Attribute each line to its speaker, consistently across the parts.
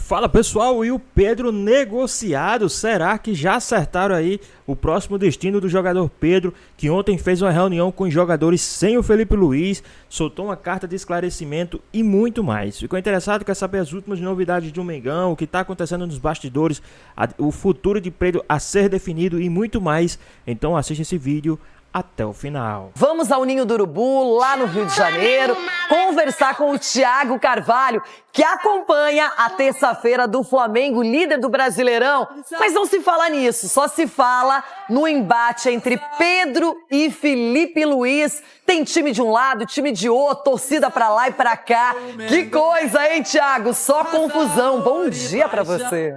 Speaker 1: Fala pessoal, e o Pedro negociado? Será que já acertaram aí o próximo destino do jogador Pedro, que ontem fez uma reunião com os jogadores sem o Felipe Luiz, soltou uma carta de esclarecimento e muito mais? Ficou interessado? Quer saber as últimas novidades do Mengão, o que está acontecendo nos bastidores, o futuro de Pedro a ser definido e muito mais? Então assiste esse vídeo até o final.
Speaker 2: Vamos ao Ninho do Urubu, lá no Rio de Janeiro, conversar com o Thiago Carvalho, que acompanha a terça-feira do Flamengo, líder do Brasileirão. Mas não se fala nisso, só se fala no embate entre Pedro e Felipe Luiz. Tem time de um lado, time de outro, torcida pra lá e pra cá. Que coisa, hein, Thiago? Só confusão. Bom dia pra você.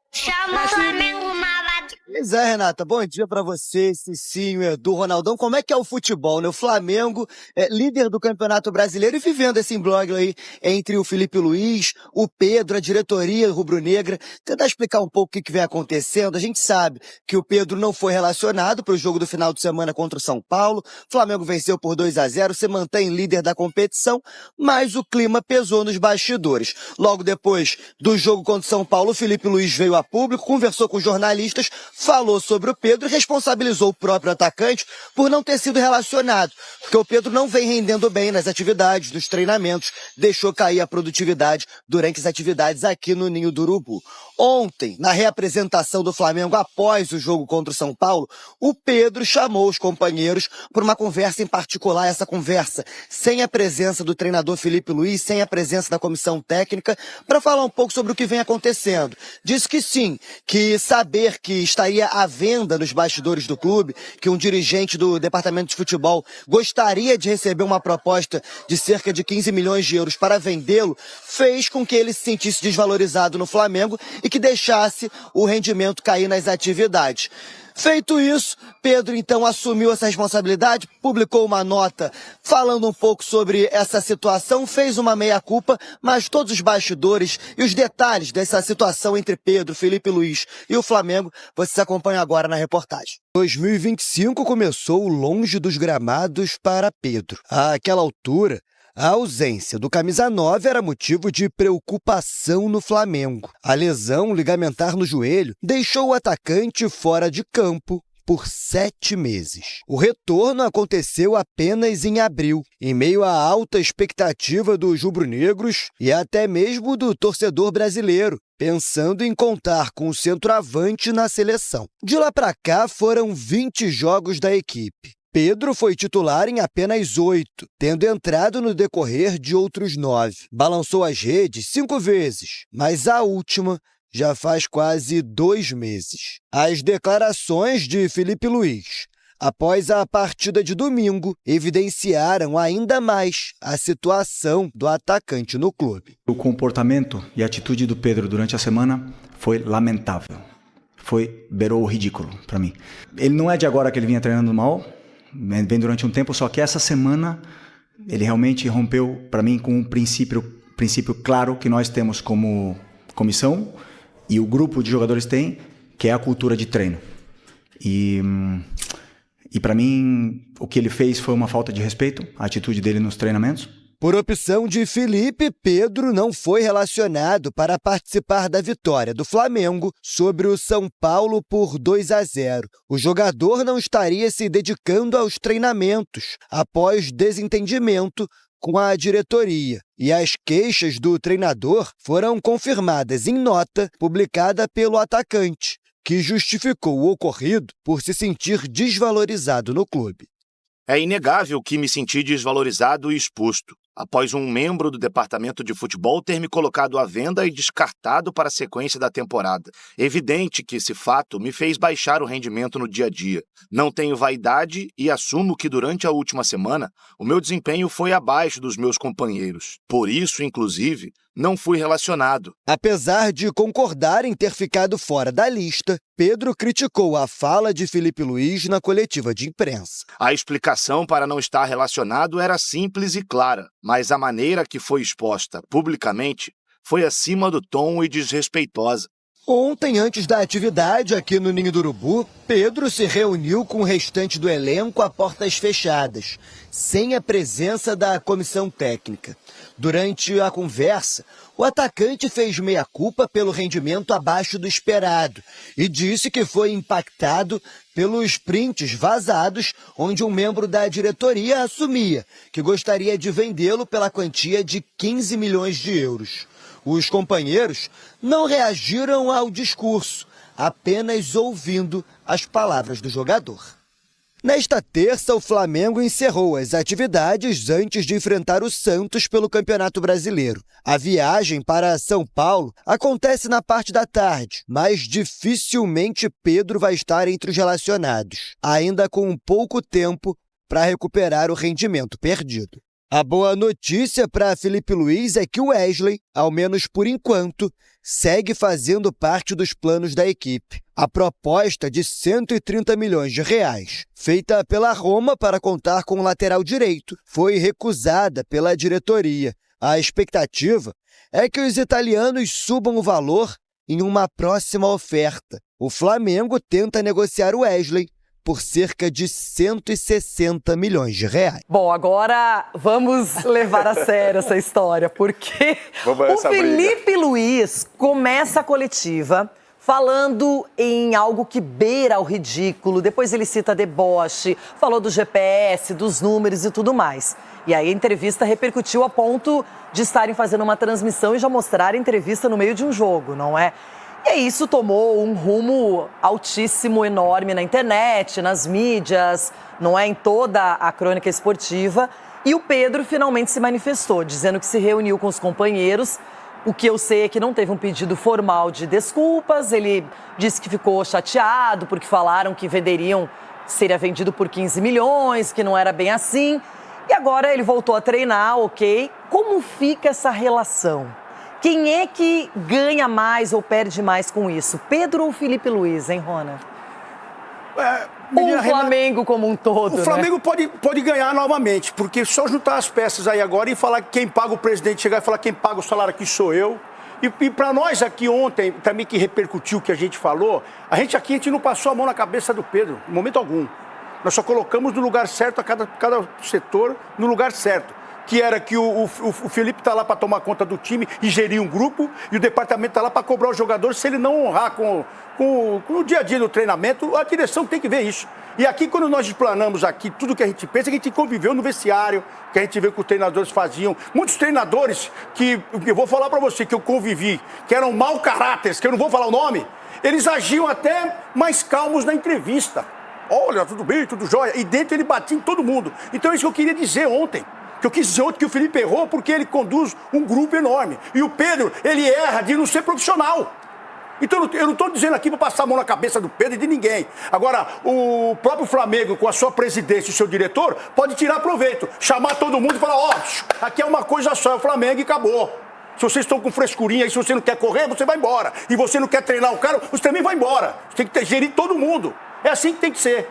Speaker 3: Chama o Flamengo malvado.
Speaker 4: Pois é, Renata, bom dia pra você, Cicinho, Edu, Ronaldão. Como é que é o futebol, né? O Flamengo é líder do Campeonato Brasileiro e vivendo esse imbróglio aí entre o Felipe Luiz, o Pedro, a diretoria rubro-negra. Tentar explicar um pouco o que vem acontecendo. A gente sabe que o Pedro não foi relacionado para o jogo do final de semana contra o São Paulo. O Flamengo venceu por 2-0, se mantém líder da competição, mas o clima pesou nos bastidores. Logo depois do jogo contra o São Paulo, o Felipe Luiz veio a público, conversou com jornalistas, falou sobre o Pedro e responsabilizou o próprio atacante por não ter sido relacionado, porque o Pedro não vem rendendo bem nas atividades, nos treinamentos, deixou cair a produtividade durante as atividades aqui no Ninho do Urubu. Ontem, na reapresentação do Flamengo após o jogo contra o São Paulo, o Pedro chamou os companheiros para uma conversa em particular, essa conversa sem a presença do treinador Felipe Luiz, sem a presença da comissão técnica, para falar um pouco sobre o que vem acontecendo. Disse que sim, que saber que estaria à venda nos bastidores do clube, que um dirigente do departamento de futebol gostaria de receber uma proposta de cerca de 15 milhões de euros para vendê-lo, fez com que ele se sentisse desvalorizado no Flamengo e que deixasse o rendimento cair nas atividades. Feito isso, Pedro então assumiu essa responsabilidade, publicou uma nota falando um pouco sobre essa situação, fez uma meia-culpa, mas todos os bastidores e os detalhes dessa situação entre Pedro, Felipe Luiz e o Flamengo, vocês acompanham agora na reportagem. 2025 começou longe dos gramados para Pedro. Àquela altura, a ausência do camisa 9 era motivo de preocupação no Flamengo. A lesão ligamentar no joelho deixou o atacante fora de campo por 7 meses. O retorno aconteceu apenas em abril, em meio à alta expectativa dos rubro-negros e até mesmo do torcedor brasileiro, pensando em contar com o centroavante na seleção. De lá para cá foram 20 jogos da equipe. Pedro foi titular em apenas 8, tendo entrado no decorrer de outros 9. Balançou as redes 5 vezes, mas a última já faz quase 2 meses. As declarações de Felipe Luiz, após a partida de domingo, evidenciaram ainda mais a situação do atacante no clube.
Speaker 5: O comportamento e a atitude do Pedro durante a semana foi lamentável. Beirou o ridículo para mim. Ele não é de agora que ele vinha treinando mal, vem durante um tempo, só que essa semana ele realmente rompeu para mim com um princípio claro que nós temos como comissão e o grupo de jogadores tem, que é a cultura de treino. E para mim o que ele fez foi uma falta de respeito, a atitude dele nos treinamentos.
Speaker 4: Por opção de Felipe, Pedro não foi relacionado para participar da vitória do Flamengo sobre o São Paulo por 2-0. O jogador não estaria se dedicando aos treinamentos após desentendimento com a diretoria. E as queixas do treinador foram confirmadas em nota publicada pelo atacante, que justificou o ocorrido por se sentir desvalorizado no clube.
Speaker 6: É inegável que me senti desvalorizado e exposto, após um membro do departamento de futebol ter me colocado à venda e descartado para a sequência da temporada. Evidente que esse fato me fez baixar o rendimento no dia a dia. Não tenho vaidade e assumo que durante a última semana o meu desempenho foi abaixo dos meus companheiros. Por isso, inclusive, não fui relacionado.
Speaker 4: Apesar de concordar em ter ficado fora da lista, Pedro criticou a fala de Felipe Luiz na coletiva de imprensa.
Speaker 6: A explicação para não estar relacionado era simples e clara, mas a maneira que foi exposta publicamente foi acima do tom e desrespeitosa.
Speaker 4: Ontem, antes da atividade aqui no Ninho do Urubu, Pedro se reuniu com o restante do elenco a portas fechadas, sem a presença da comissão técnica. Durante a conversa, O atacante fez meia-culpa pelo rendimento abaixo do esperado e disse que foi impactado pelos prints vazados onde um membro da diretoria assumia que gostaria de vendê-lo pela quantia de 15 milhões de euros. Os companheiros não reagiram ao discurso, apenas ouvindo as palavras do jogador. Nesta terça, o Flamengo encerrou as atividades antes de enfrentar o Santos pelo Campeonato Brasileiro. A viagem para São Paulo acontece na parte da tarde, mas dificilmente Pedro vai estar entre os relacionados, ainda com pouco tempo para recuperar o rendimento perdido. A boa notícia para Felipe Luiz é que o Wesley, ao menos por enquanto, segue fazendo parte dos planos da equipe. A proposta de 130 milhões de reais, feita pela Roma para contar com o lateral direito, foi recusada pela diretoria. A expectativa é que os italianos subam o valor em uma próxima oferta. O Flamengo tenta negociar o Wesley por cerca de 160 milhões de reais.
Speaker 2: Bom, agora vamos levar a sério essa história, porque o Felipe Luiz começa a coletiva falando em algo que beira o ridículo, depois ele cita deboche, falou do GPS, dos números e tudo mais. E aí a entrevista repercutiu a ponto de estarem fazendo uma transmissão e já mostrar a entrevista no meio de um jogo, não é? E aí isso tomou um rumo altíssimo, enorme na internet, nas mídias, não é? Em toda a crônica esportiva. E o Pedro finalmente se manifestou, dizendo que se reuniu com os companheiros. O que eu sei é que não teve um pedido formal de desculpas. Ele disse que ficou chateado porque falaram que seria vendido por 15 milhões, que não era bem assim. E agora ele voltou a treinar, ok? Como fica essa relação? Quem é que ganha mais ou perde mais com isso? Pedro ou Felipe Luiz, hein, Rona? Ou o Flamengo como um todo,
Speaker 7: O Flamengo pode ganhar novamente, porque só juntar as peças aí agora e falar que quem paga o presidente, chegar e falar quem paga o salário aqui sou eu. E para nós aqui ontem, também que repercutiu o que a gente falou, a gente não passou a mão na cabeça do Pedro, em momento algum. Nós só colocamos no lugar certo a cada setor, no lugar certo. Que era que o Felipe está lá para tomar conta do time e gerir um grupo, e o departamento está lá para cobrar o jogador. Se ele não honrar com o dia a dia do treinamento, a direção tem que ver isso. E aqui, quando nós explanamos aqui tudo que a gente pensa, que a gente conviveu no vestiário, que a gente vê que os treinadores faziam. Muitos treinadores que eu vou falar para você, que eu convivi, que eram mau caráteres, que eu não vou falar o nome, eles agiam até mais calmos na entrevista. Olha, tudo bem, tudo jóia. E dentro ele batia em todo mundo. Então é isso que eu queria dizer ontem. Que eu quis dizer ontem que o Felipe errou porque ele conduz um grupo enorme. E o Pedro, ele erra de não ser profissional. Então eu não estou dizendo aqui para passar a mão na cabeça do Pedro e de ninguém. Agora, o próprio Flamengo, com a sua presidência e o seu diretor, pode tirar proveito. Chamar todo mundo e falar, ó, aqui é uma coisa só, é o Flamengo e acabou. Se vocês estão com frescurinha e se você não quer correr, você vai embora. E você não quer treinar o cara, você também vai embora. Você tem que gerir todo mundo. É assim que tem que ser.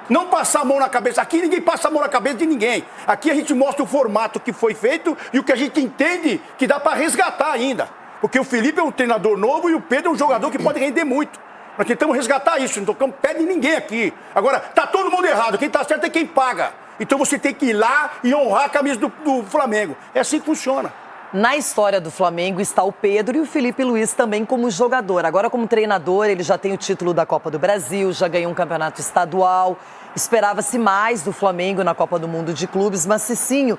Speaker 7: Não passar a mão na cabeça. Aqui ninguém passa a mão na cabeça de ninguém. Aqui a gente mostra o formato que foi feito e o que a gente entende que dá para resgatar ainda. Porque o Felipe é um treinador novo e o Pedro é um jogador que pode render muito. Nós tentamos resgatar isso, não tocamos pé de ninguém aqui. Agora, tá todo mundo errado. Quem tá certo é quem paga. Então você tem que ir lá e honrar a camisa do Flamengo. É assim que funciona.
Speaker 2: Na história do Flamengo está o Pedro e o Felipe Luiz também como jogador. Agora, como treinador, ele já tem o título da Copa do Brasil, já ganhou um campeonato estadual. Esperava-se mais do Flamengo na Copa do Mundo de Clubes, mas Cicinho,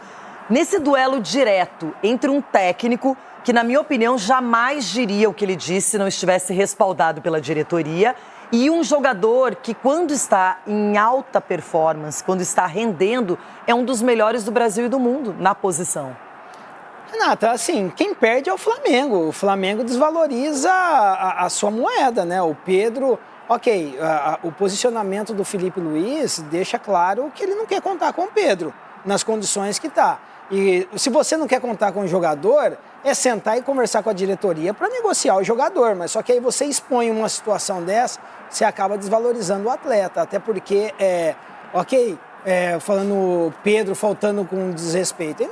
Speaker 2: nesse duelo direto entre um técnico que, na minha opinião, jamais diria o que ele disse se não estivesse respaldado pela diretoria, e um jogador que, quando está em alta performance, quando está rendendo, é um dos melhores do Brasil e do mundo na posição.
Speaker 8: Renata, assim, quem perde é o Flamengo. O Flamengo desvaloriza a sua moeda, né? O Pedro, ok, o posicionamento do Felipe Luiz deixa claro que ele não quer contar com o Pedro nas condições que está. E se você não quer contar com o jogador, é sentar e conversar com a diretoria para negociar o jogador. Mas só que aí você expõe uma situação dessa, você acaba desvalorizando o atleta. Até porque, falando Pedro faltando com desrespeito.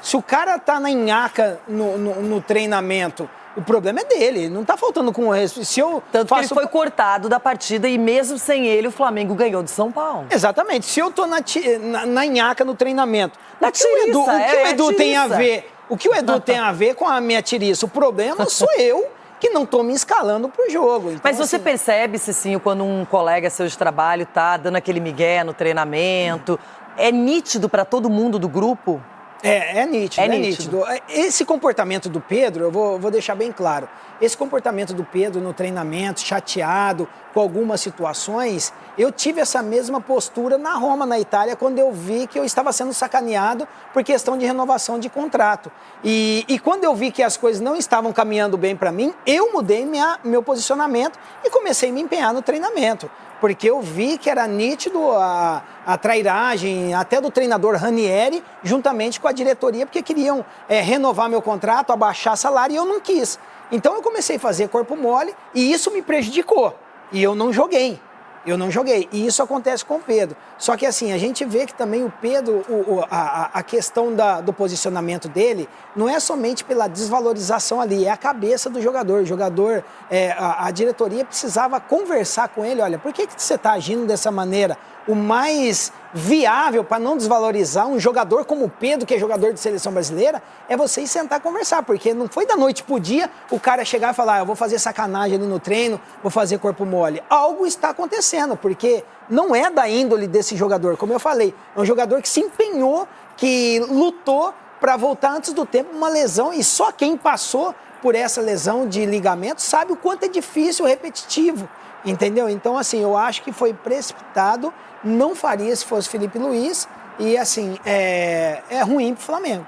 Speaker 8: Se o cara tá na nhaca no treinamento, o problema é dele, não tá faltando com respeito.
Speaker 2: Tanto que ele foi cortado da partida e mesmo sem ele o Flamengo ganhou do São Paulo.
Speaker 8: Exatamente, se eu tô na nhaca no treinamento, o que o Edu tem a ver? O que o Edu tem a ver com a minha tiriça? O problema sou eu que não estou me escalando para o jogo. Então,
Speaker 2: Mas você
Speaker 8: assim,
Speaker 2: percebe, Cicinho, quando um colega seu de trabalho tá dando aquele migué no treinamento, é nítido para todo mundo do grupo?
Speaker 8: É nítido,
Speaker 2: É
Speaker 8: é
Speaker 2: nítido.
Speaker 8: nítido. Esse comportamento do Pedro, eu vou deixar bem claro. Esse comportamento do Pedro no treinamento, chateado com algumas situações, eu tive essa mesma postura na Roma, na Itália, quando eu vi que eu estava sendo sacaneado por questão de renovação de contrato. E quando eu vi que as coisas não estavam caminhando bem para mim, eu mudei meu posicionamento e comecei a me empenhar no treinamento. Porque eu vi que era nítido a trairagem até do treinador Ranieri, juntamente com a diretoria, porque queriam renovar meu contrato, abaixar salário, e eu não quis. Então eu comecei a fazer corpo mole e isso me prejudicou. E eu não joguei. E isso acontece com o Pedro. Só que assim, a gente vê que também o Pedro, a questão do posicionamento dele, não é somente pela desvalorização ali, é a cabeça do jogador. O jogador, a diretoria precisava conversar com ele, olha, por que você está agindo dessa maneira? O mais viável para não desvalorizar um jogador como o Pedro, que é jogador de seleção brasileira, é você ir sentar e conversar, porque não foi da noite pro dia o cara chegar e falar, eu vou fazer sacanagem ali no treino, vou fazer corpo mole. Algo está acontecendo, porque não é da índole desse jogador, como eu falei, é um jogador que se empenhou, que lutou para voltar antes do tempo uma lesão, e só quem passou por essa lesão de ligamento sabe o quanto é difícil, repetitivo. Entendeu? Então, assim, eu acho que foi precipitado, não faria se fosse Felipe Luiz, e, assim, é ruim pro Flamengo.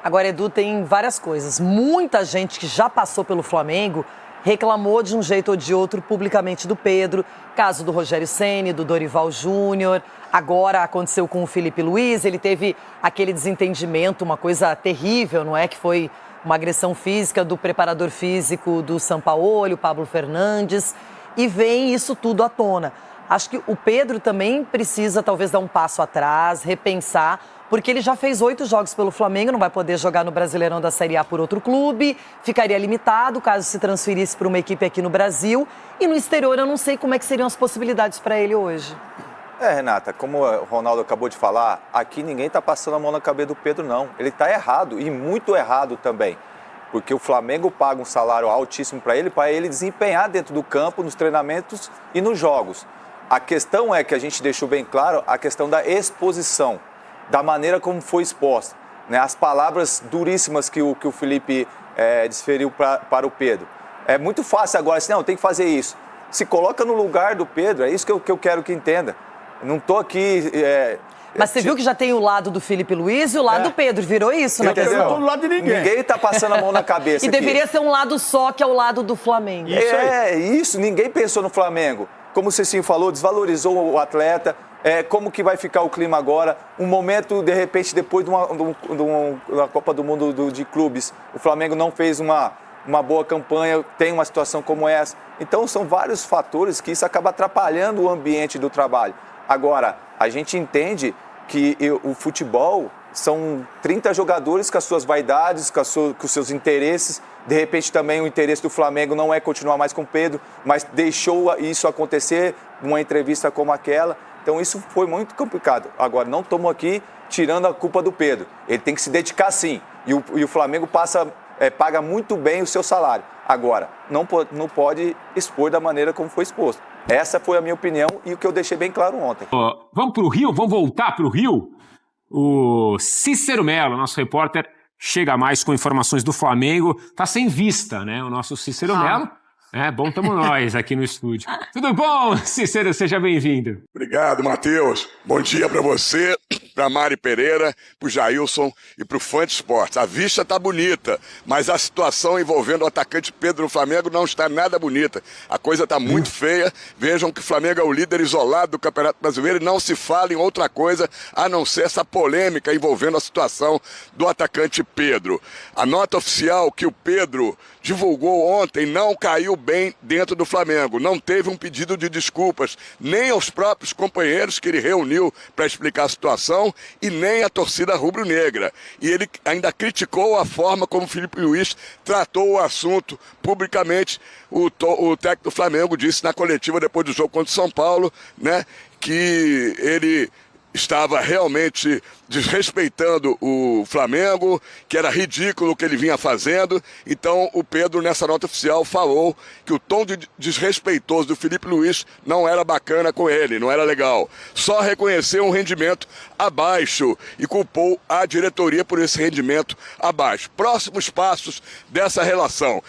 Speaker 2: Agora, Edu, tem várias coisas. Muita gente que já passou pelo Flamengo reclamou de um jeito ou de outro publicamente do Pedro. Caso do Rogério Ceni, do Dorival Júnior. Agora aconteceu com o Felipe Luiz, ele teve aquele desentendimento, uma coisa terrível, não é? Que foi uma agressão física do preparador físico do Sampaoli, o Pablo Fernandes. E vem isso tudo à tona. Acho que o Pedro também precisa talvez dar um passo atrás, repensar, porque ele já fez 8 jogos pelo Flamengo, não vai poder jogar no Brasileirão da Série A por outro clube, ficaria limitado caso se transferisse para uma equipe aqui no Brasil. E no exterior eu não sei como é que seriam as possibilidades para ele hoje.
Speaker 9: Renata, como o Ronaldo acabou de falar, aqui ninguém está passando a mão na cabeça do Pedro, não. Ele está errado, e muito errado também. Porque o Flamengo paga um salário altíssimo para ele desempenhar dentro do campo, nos treinamentos e nos jogos. A questão é que a gente deixou bem claro a questão da exposição, da maneira como foi exposta, né? As palavras duríssimas que o Felipe desferiu para o Pedro. É muito fácil agora, assim, não, tem que fazer isso. Se coloca no lugar do Pedro, é isso que eu quero que entenda. Não estou aqui...
Speaker 2: Mas você viu que já tem o lado do Felipe Luiz e o lado do Pedro, virou isso, né?
Speaker 7: Eu não tô do lado de ninguém.
Speaker 9: Ninguém tá passando a mão na cabeça
Speaker 2: E
Speaker 9: aqui.
Speaker 2: deveria ser um lado só, que é o lado do Flamengo.
Speaker 9: Isso, ninguém pensou no Flamengo. Como o Cicinho falou, desvalorizou o atleta. Como que vai ficar o clima agora? Um momento, de repente, depois de uma Copa do Mundo de clubes, o Flamengo não fez uma boa campanha, tem uma situação como essa. Então, são vários fatores que isso acaba atrapalhando o ambiente do trabalho. Agora, a gente entende que o futebol são 30 jogadores com as suas vaidades, com os seus interesses. De repente também o interesse do Flamengo não é continuar mais com o Pedro, mas deixou isso acontecer numa entrevista como aquela. Então isso foi muito complicado. Agora, não estamos aqui tirando a culpa do Pedro. Ele tem que se dedicar sim. E o Flamengo paga muito bem o seu salário. Agora, não pode expor da maneira como foi exposto. Essa foi a minha opinião e o que eu deixei bem claro ontem.
Speaker 10: Vamos para o Rio? Vamos voltar para o Rio? O Cícero Melo, nosso repórter, chega mais com informações do Flamengo. Tá sem vista, né? O nosso Cícero Melo. Bom, estamos nós aqui no estúdio. Tudo bom, Cícero? Seja bem-vindo.
Speaker 11: Obrigado, Matheus. Bom dia para você, para Mari Pereira, para o Jailson e para o Fã de Esportes. A vista tá bonita, mas a situação envolvendo o atacante Pedro no Flamengo não está nada bonita. A coisa está muito feia. Vejam que o Flamengo é o líder isolado do Campeonato Brasileiro e não se fala em outra coisa a não ser essa polêmica envolvendo a situação do atacante Pedro. A nota oficial que o Pedro divulgou ontem não caiu bem dentro do Flamengo. Não teve um pedido de desculpas nem aos próprios companheiros que ele reuniu para explicar a situação e nem a torcida rubro-negra. E ele ainda criticou a forma como o Felipe Luiz tratou o assunto publicamente. O técnico do Flamengo disse na coletiva depois do jogo contra o São Paulo, né, que ele estava realmente desrespeitando o Flamengo, que era ridículo o que ele vinha fazendo. Então o Pedro, nessa nota oficial, falou que o tom desrespeitoso do Felipe Luiz não era bacana com ele, não era legal. Só reconheceu um rendimento abaixo e culpou a diretoria por esse rendimento abaixo. Próximos passos dessa relação.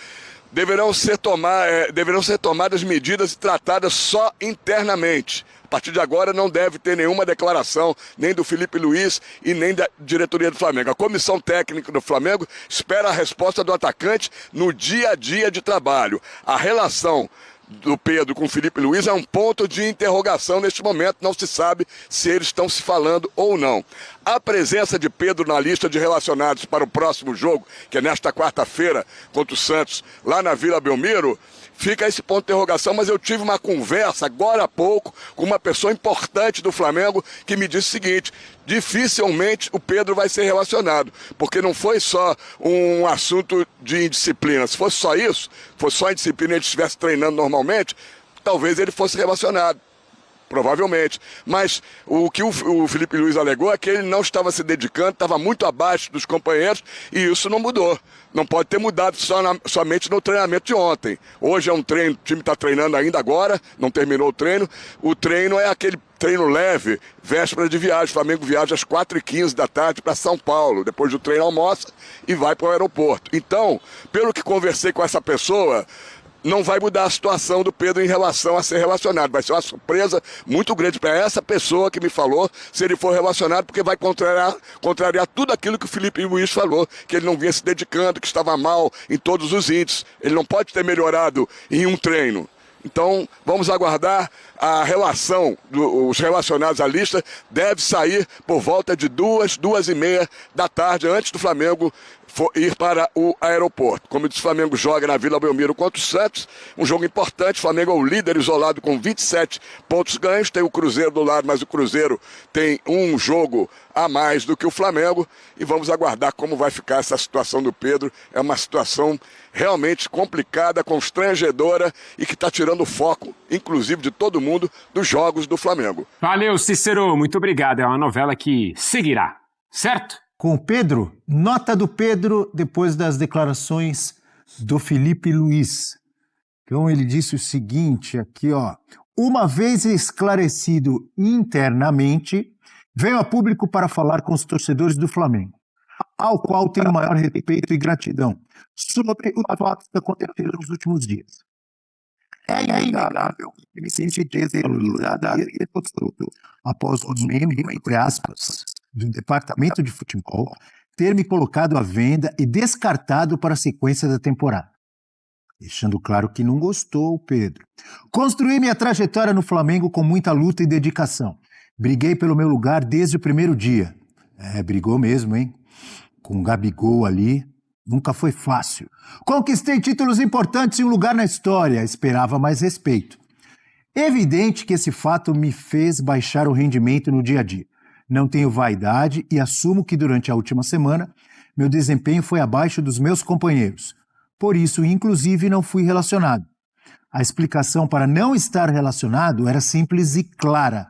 Speaker 11: Deverão ser tomadas medidas e tratadas só internamente. A partir de agora não deve ter nenhuma declaração, nem do Felipe Luiz e nem da diretoria do Flamengo. A comissão técnica do Flamengo espera a resposta do atacante no dia a dia de trabalho. A relação do Pedro com o Felipe Luiz é um ponto de interrogação neste momento. Não se sabe se eles estão se falando ou não. A presença de Pedro na lista de relacionados para o próximo jogo, que é nesta quarta-feira contra o Santos, lá na Vila Belmiro, fica esse ponto de interrogação, mas eu tive uma conversa agora há pouco com uma pessoa importante do Flamengo que me disse o seguinte: dificilmente o Pedro vai ser relacionado, porque não foi só um assunto de indisciplina. Se fosse só isso, fosse só indisciplina e ele estivesse treinando normalmente, talvez ele fosse relacionado. Provavelmente. Mas o que o Felipe Luiz alegou é que ele não estava se dedicando, estava muito abaixo dos companheiros e isso não mudou. Não pode ter mudado somente no treinamento de ontem. Hoje é um treino, o time está treinando ainda agora, não terminou o treino. O treino é aquele treino leve, véspera de viagem. O Flamengo viaja às 4h15 da tarde para São Paulo. Depois do treino almoça e vai para o aeroporto. Então, pelo que conversei com essa pessoa, não vai mudar a situação do Pedro em relação a ser relacionado. Vai ser uma surpresa muito grande para essa pessoa que me falou se ele for relacionado, porque vai contrariar tudo aquilo que o Felipe Luiz falou, que ele não vinha se dedicando, que estava mal em todos os índices. Ele não pode ter melhorado em um treino. Então, vamos aguardar. A relação dos relacionados à lista deve sair por volta de 2h30 da tarde, antes do Flamengo ir para o aeroporto. Como eu disse, o Flamengo joga na Vila Belmiro contra o Santos, um jogo importante. O Flamengo é o líder isolado com 27 pontos ganhos, tem o Cruzeiro do lado, mas o Cruzeiro tem um jogo a mais do que o Flamengo, e vamos aguardar como vai ficar essa situação do Pedro. É uma situação realmente complicada, constrangedora e que está tirando o foco, inclusive de todo mundo, dos jogos do Flamengo.
Speaker 10: Valeu, Cícero, muito obrigado. É uma novela que seguirá, certo?
Speaker 12: Com o Pedro, nota do Pedro depois das declarações do Felipe Luiz. Então ele disse o seguinte aqui, ó: uma vez esclarecido internamente, venho a público para falar com os torcedores do Flamengo, ao qual tenho maior respeito e gratidão, sobre o fato que aconteceu nos últimos dias. É inegável que me senti desesperado após o membro, entre aspas, do departamento de futebol ter me colocado à venda e descartado para a sequência da temporada. Deixando claro que não gostou, Pedro. Construí minha trajetória no Flamengo com muita luta e dedicação. Briguei pelo meu lugar desde o primeiro dia. Brigou mesmo, hein? Com o Gabigol ali, nunca foi fácil. Conquistei títulos importantes e um lugar na história. Esperava mais respeito. Evidente que esse fato me fez baixar o rendimento no dia a dia. Não tenho vaidade e assumo que durante a última semana meu desempenho foi abaixo dos meus companheiros. Por isso, inclusive, não fui relacionado. A explicação para não estar relacionado era simples e clara.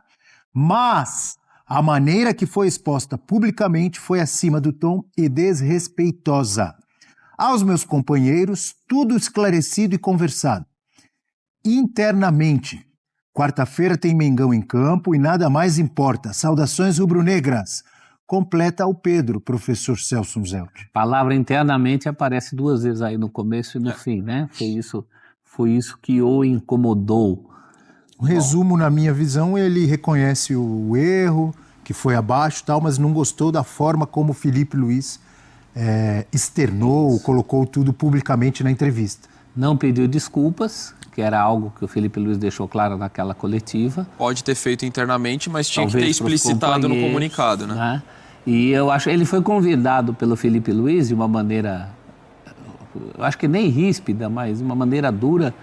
Speaker 12: Mas a maneira que foi exposta publicamente foi acima do tom e desrespeitosa. Aos meus companheiros, tudo esclarecido e conversado. Internamente, quarta-feira tem Mengão em campo e nada mais importa. Saudações rubro-negras. Completa o Pedro, professor Celso Zelt.
Speaker 13: Palavra internamente aparece 2 vezes aí no começo e no fim, né? Foi isso que o incomodou.
Speaker 12: O resumo, na minha visão, ele reconhece o erro, que foi abaixo e tal, mas não gostou da forma como o Felipe Luiz externou, colocou tudo publicamente na entrevista.
Speaker 13: Não pediu desculpas, que era algo que o Felipe Luiz deixou claro naquela coletiva.
Speaker 14: Pode ter feito internamente, mas tinha que ter explicitado no comunicado, né?
Speaker 13: E eu acho que ele foi convidado pelo Felipe Luiz de uma maneira, eu acho que nem ríspida, mas de uma maneira dura,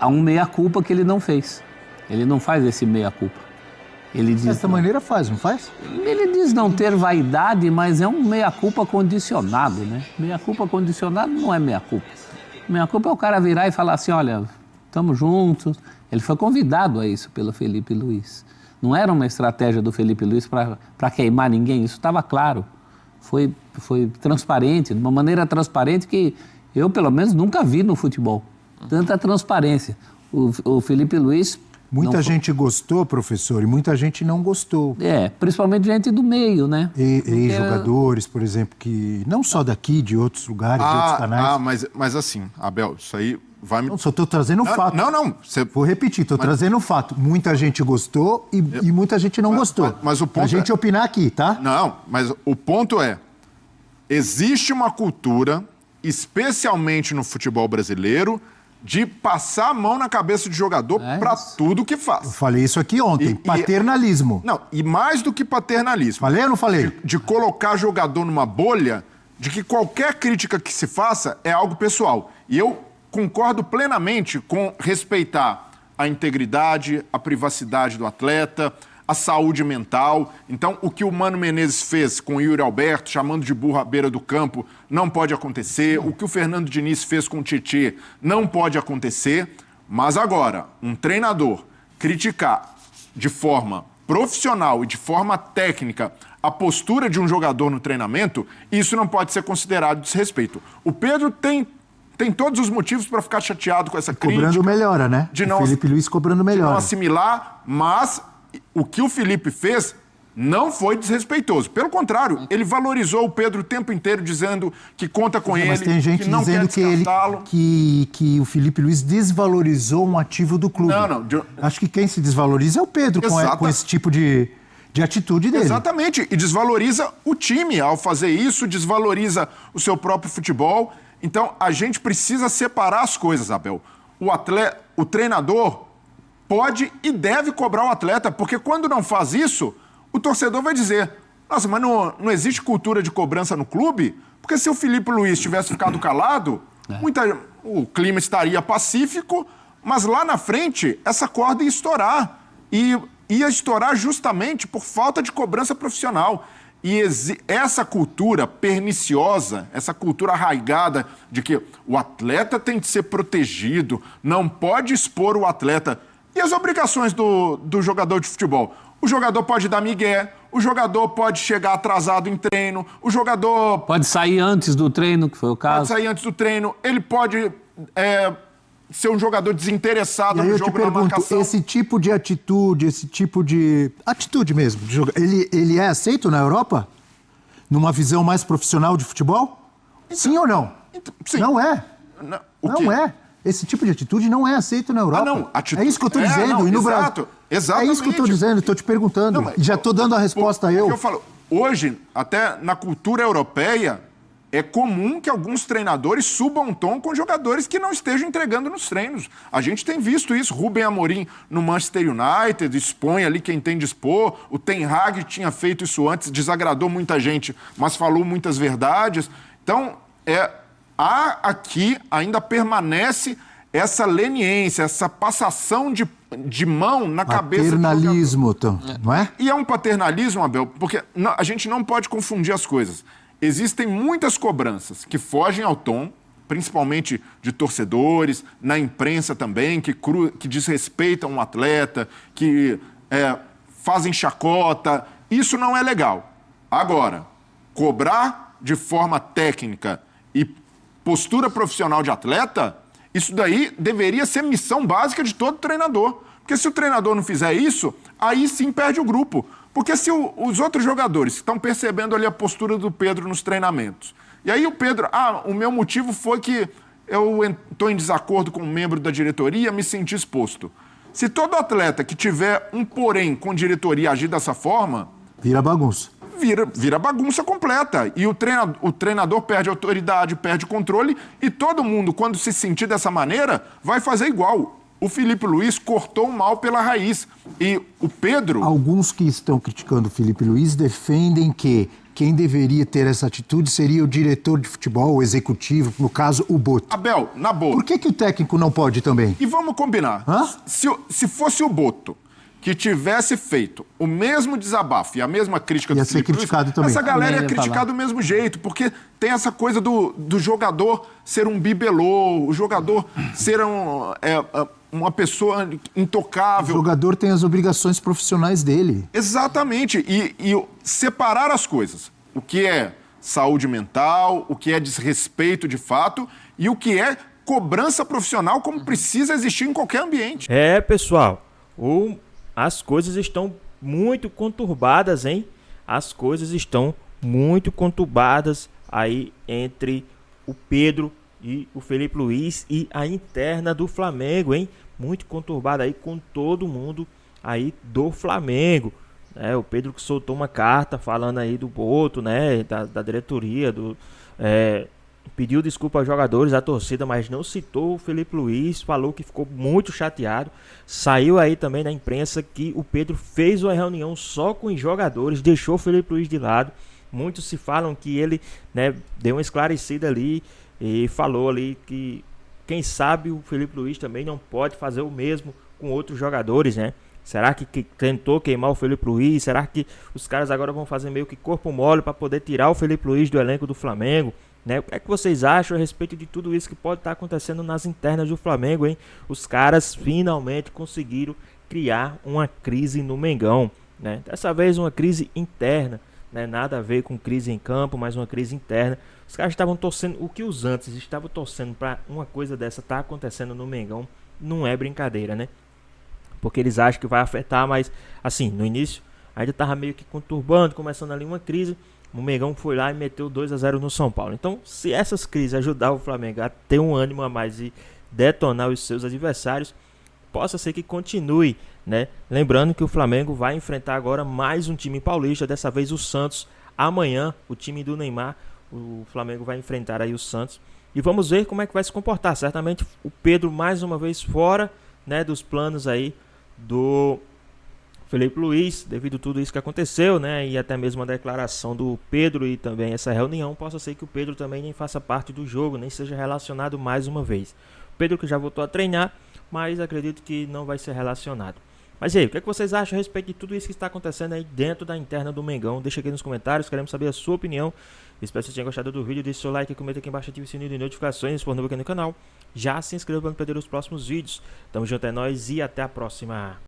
Speaker 13: a um meia-culpa que ele não fez. Ele não faz esse meia-culpa. Ele diz,
Speaker 12: dessa maneira faz, não faz?
Speaker 13: Ele diz não ter vaidade, mas é um meia-culpa condicionado, né? Meia-culpa condicionado não é meia-culpa. Meia-culpa é o cara virar e falar assim, olha, estamos juntos. Ele foi convidado a isso pelo Felipe Luiz. Não era uma estratégia do Felipe Luiz para queimar ninguém, isso estava claro. Foi transparente, de uma maneira transparente que eu, pelo menos, nunca vi no futebol. Tanta transparência. O Felipe Luiz...
Speaker 12: Muita gente gostou, professor, e muita gente não gostou.
Speaker 13: Principalmente gente do meio, né?
Speaker 12: E jogadores, por exemplo, que não só daqui, de outros lugares, de outros canais.
Speaker 15: Mas assim, Abel, isso aí vai me...
Speaker 12: Não, só estou trazendo fato.
Speaker 15: Não.
Speaker 12: Vou repetir, estou trazendo fato. Muita gente gostou e muita gente não gostou.
Speaker 15: Mas o ponto
Speaker 12: a gente opinar aqui, tá?
Speaker 15: Não, mas o ponto é, existe uma cultura, especialmente no futebol brasileiro, de passar a mão na cabeça de jogador para tudo que faz.
Speaker 12: Eu falei isso aqui ontem, paternalismo.
Speaker 15: E mais do que paternalismo.
Speaker 12: Falei ou não falei?
Speaker 15: De colocar jogador numa bolha, de que qualquer crítica que se faça é algo pessoal. E eu concordo plenamente com respeitar a integridade, a privacidade do atleta, a saúde mental. Então, o que o Mano Menezes fez com o Yuri Alberto, chamando de burro à beira do campo, não pode acontecer. O que o Fernando Diniz fez com o Tietê não pode acontecer. Mas agora, um treinador criticar de forma profissional e de forma técnica a postura de um jogador no treinamento, isso não pode ser considerado desrespeito. O Pedro tem todos os motivos para ficar chateado com essa crítica.
Speaker 12: Cobrando melhora, né? O Felipe Luiz cobrando melhora.
Speaker 15: De não assimilar, mas o que o Felipe fez não foi desrespeitoso. Pelo contrário, ele valorizou o Pedro o tempo inteiro, dizendo que conta com ele,
Speaker 12: mas tem gente
Speaker 15: que não
Speaker 12: dizendo
Speaker 15: quer
Speaker 12: que o Felipe Luiz desvalorizou um ativo do clube.
Speaker 15: Não.
Speaker 12: Acho que quem se desvaloriza é o Pedro com esse tipo de atitude dele.
Speaker 15: Exatamente. E desvaloriza o time ao fazer isso, desvaloriza o seu próprio futebol. Então, a gente precisa separar as coisas, Abel. O treinador pode e deve cobrar o atleta, porque quando não faz isso, o torcedor vai dizer: nossa, mas não existe cultura de cobrança no clube? Porque se o Felipe Luiz tivesse ficado calado, o clima estaria pacífico, mas lá na frente essa corda ia estourar. E ia estourar justamente por falta de cobrança profissional. E essa cultura perniciosa, essa cultura arraigada de que o atleta tem que ser protegido, não pode expor o atleta. E as obrigações do jogador de futebol? O jogador pode dar migué, o jogador pode chegar atrasado em treino, o jogador...
Speaker 13: Pode sair antes do treino, que foi o caso.
Speaker 15: Pode sair antes do treino, ele pode ser um jogador desinteressado no jogo, na marcação.
Speaker 12: Esse tipo de atitude, atitude mesmo, ele é aceito na Europa? Numa visão mais profissional de futebol? Sim ou não?
Speaker 15: Sim.
Speaker 12: Não é. Não é. Esse tipo de atitude não é aceito na Europa. É isso que eu estou dizendo. E no Brasil.
Speaker 15: Exatamente.
Speaker 12: É isso que eu estou dizendo, estou te perguntando. Já estou dando a resposta eu
Speaker 15: falo, hoje, até na cultura europeia, é comum que alguns treinadores subam um tom com jogadores que não estejam entregando nos treinos. A gente tem visto isso. Rubem Amorim no Manchester United expõe ali quem tem de expor. O Ten Hag tinha feito isso antes, desagradou muita gente, mas falou muitas verdades. Então, aqui ainda permanece essa leniência, essa passação de mão na cabeça do jogador.
Speaker 12: Paternalismo, não é?
Speaker 15: E é um paternalismo, Abel, porque a gente não pode confundir as coisas. Existem muitas cobranças que fogem ao tom, principalmente de torcedores, na imprensa também, que desrespeitam um atleta, que fazem chacota. Isso não é legal. Agora, cobrar de forma técnica e postura profissional de atleta, isso daí deveria ser missão básica de todo treinador. Porque se o treinador não fizer isso, aí sim perde o grupo. Porque se os outros jogadores estão percebendo ali a postura do Pedro nos treinamentos, e aí o Pedro, o meu motivo foi que eu estou em desacordo com um membro da diretoria, me senti exposto. Se todo atleta que tiver um porém com diretoria agir dessa forma...
Speaker 12: Vira bagunça.
Speaker 15: Vira bagunça completa. E o treinador perde autoridade, perde controle, e todo mundo, quando se sentir dessa maneira, vai fazer igual. O Felipe Luiz cortou o mal pela raiz. E o Pedro...
Speaker 12: Alguns que estão criticando o Felipe Luiz defendem que quem deveria ter essa atitude seria o diretor de futebol, o executivo, no caso, o Boto.
Speaker 15: Abel, na boa.
Speaker 12: Por que o técnico não pode também?
Speaker 15: E vamos combinar. Se fosse o Boto que tivesse feito o mesmo desabafo e a mesma crítica do
Speaker 12: Ia ser
Speaker 15: Felipe
Speaker 12: criticado
Speaker 15: Luiz,
Speaker 12: também.
Speaker 15: essa galera ia
Speaker 13: Também ia
Speaker 15: criticar
Speaker 13: falar.
Speaker 15: do mesmo jeito, porque tem essa coisa do jogador ser um bibelô, o jogador ser uma pessoa
Speaker 12: O
Speaker 15: intocável.
Speaker 12: jogador tem as obrigações profissionais dele.
Speaker 15: Exatamente. E separar as coisas. O que é saúde mental, o que é desrespeito de fato e o que é cobrança profissional, como precisa existir em qualquer ambiente.
Speaker 1: Pessoal, as coisas estão muito conturbadas, hein? As coisas estão muito conturbadas aí entre o Pedro e o Felipe Luiz e a interna do Flamengo, hein? Muito conturbada aí com todo mundo aí do Flamengo. O Pedro que soltou uma carta falando aí do Boto, né? Da diretoria, pediu desculpa aos jogadores, à torcida, mas não citou o Felipe Luiz, falou que ficou muito chateado. Saiu aí também na imprensa que o Pedro fez uma reunião só com os jogadores, deixou o Felipe Luiz de lado. Muitos se falam que ele, né, deu uma esclarecida ali e falou ali que quem sabe o Felipe Luiz também não pode fazer o mesmo com outros jogadores, né? Será que tentou queimar o Felipe Luiz? Será que os caras agora vão fazer meio que corpo mole para poder tirar o Felipe Luiz do elenco do Flamengo? Né? O que é que vocês acham a respeito de tudo isso que pode estar acontecendo nas internas do Flamengo, hein? Os caras finalmente conseguiram criar uma crise no Mengão, né? Dessa vez uma crise interna, né? Nada a ver com crise em campo, mas uma crise interna. Os caras estavam torcendo, o que os antes estavam torcendo para uma coisa dessa estar acontecendo no Mengão, não é brincadeira, né? Porque eles acham que vai afetar, mas assim, no início ainda estava meio que conturbando, começando ali uma crise. O Mengão foi lá e meteu 2-0 no São Paulo. Então, se essas crises ajudar o Flamengo a ter um ânimo a mais e detonar os seus adversários, possa ser que continue, né? Lembrando que o Flamengo vai enfrentar agora mais um time paulista, dessa vez o Santos. Amanhã, o time do Neymar, o Flamengo vai enfrentar aí o Santos. E vamos ver como é que vai se comportar. Certamente o Pedro mais uma vez fora, né, dos planos aí do Felipe Luiz, devido a tudo isso que aconteceu, né, e até mesmo a declaração do Pedro e também essa reunião, possa ser que o Pedro também nem faça parte do jogo, nem seja relacionado mais uma vez. O Pedro que já voltou a treinar, mas acredito que não vai ser relacionado. Mas e aí, o que é que vocês acham a respeito de tudo isso que está acontecendo aí dentro da interna do Mengão? Deixa aqui nos comentários, queremos saber a sua opinião. Espero que você tenha gostado do vídeo, deixe seu like, comenta aqui embaixo, ative o sininho de notificações, se for novo aqui no canal. Já se inscreva para não perder os próximos vídeos. Tamo junto, é nóis e até a próxima.